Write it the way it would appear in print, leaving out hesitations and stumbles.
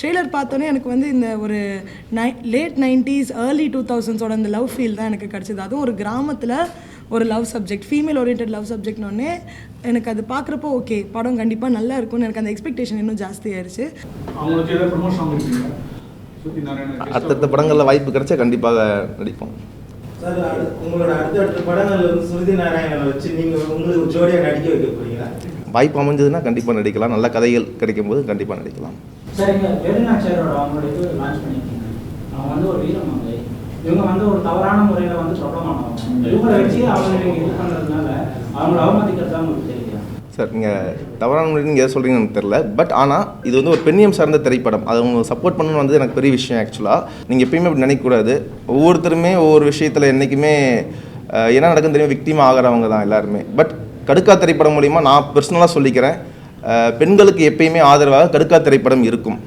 Trailer பார்த்தோன்னே எனக்கு வந்து இந்த ஒரு லேட் 90s ஏர்லி 2000s அந்த லவ் ஃபீல் தான் எனக்கு கிடச்சிது. அதுவும் ஒரு கிராமத்தில் ஒரு love subject, female oriented love சப்ஜெக்ட்னோடனே எனக்கு அது பார்க்குறப்போ ஓகே படம் கண்டிப்பாக நல்லா இருக்கும்னு எனக்கு அந்த எக்ஸ்பெக்டேஷன் இன்னும் ஜாஸ்தி ஆயிடுச்சு. அடுத்த படங்களில் வாய்ப்பு கிடைச்சா கண்டிப்பாக நடிப்போம். சார், உங்களோட அடுத்த படங்கள் வந்து ஸ்ருதி நாராயணனை வச்சு நீங்கள் உங்களுக்கு ஜோடியாக நடிக்க வைக்க போறீங்களா? வாய்ப்பு அமைஞ்சதுன்னா கண்டிப்பாக நடிக்கலாம். நல்ல கதைகள் கிடைக்கும் போது கண்டிப்பாக நடிக்கலாம். சார், இங்கே வேலுநாச்சியாரோட அவங்களோட இது லான்ச் பண்ணியிருக்கீங்க. அவங்க வந்து ஒரு வீரமங்கை, இவங்க வந்து ஒரு தவறான முறையில் வந்து பிரபலமானவங்க. இவங்களை வச்சு அவங்க நீங்கள் இது பண்ணுறதுனால அவங்கள அவமதிக்கிறதா உங்களுக்கு தெரியுது சார்? நீங்கள் தவறான முறையில் நீங்கள் எதை சொல்கிறீங்கன்னு எனக்கு தெரில. பட் ஆனால் இது வந்து ஒரு பெண்ணியம் சார்ந்த திரைப்படம். அது அவங்க சப்போர்ட் பண்ணணும்னு வந்து எனக்கு பெரிய விஷயம். ஆக்சுவலாக நீங்கள் எப்பயுமே அப்படி நினைக்கக்கூடாது. ஒவ்வொருத்தருமே ஒவ்வொரு விஷயத்தில் என்றைக்குமே என்ன நடக்குன்னு தெரியும், விக்டிம் ஆகிறவங்க தான் எல்லாருமே. பட் கடுக்கா திரைப்படம் மூலிமா நான் பர்சனலாக சொல்லிக்கிறேன், பெண்களுக்கு எப்பயுமே ஆதரவாக கடுக்கா திரைப்படம் இருக்கும்.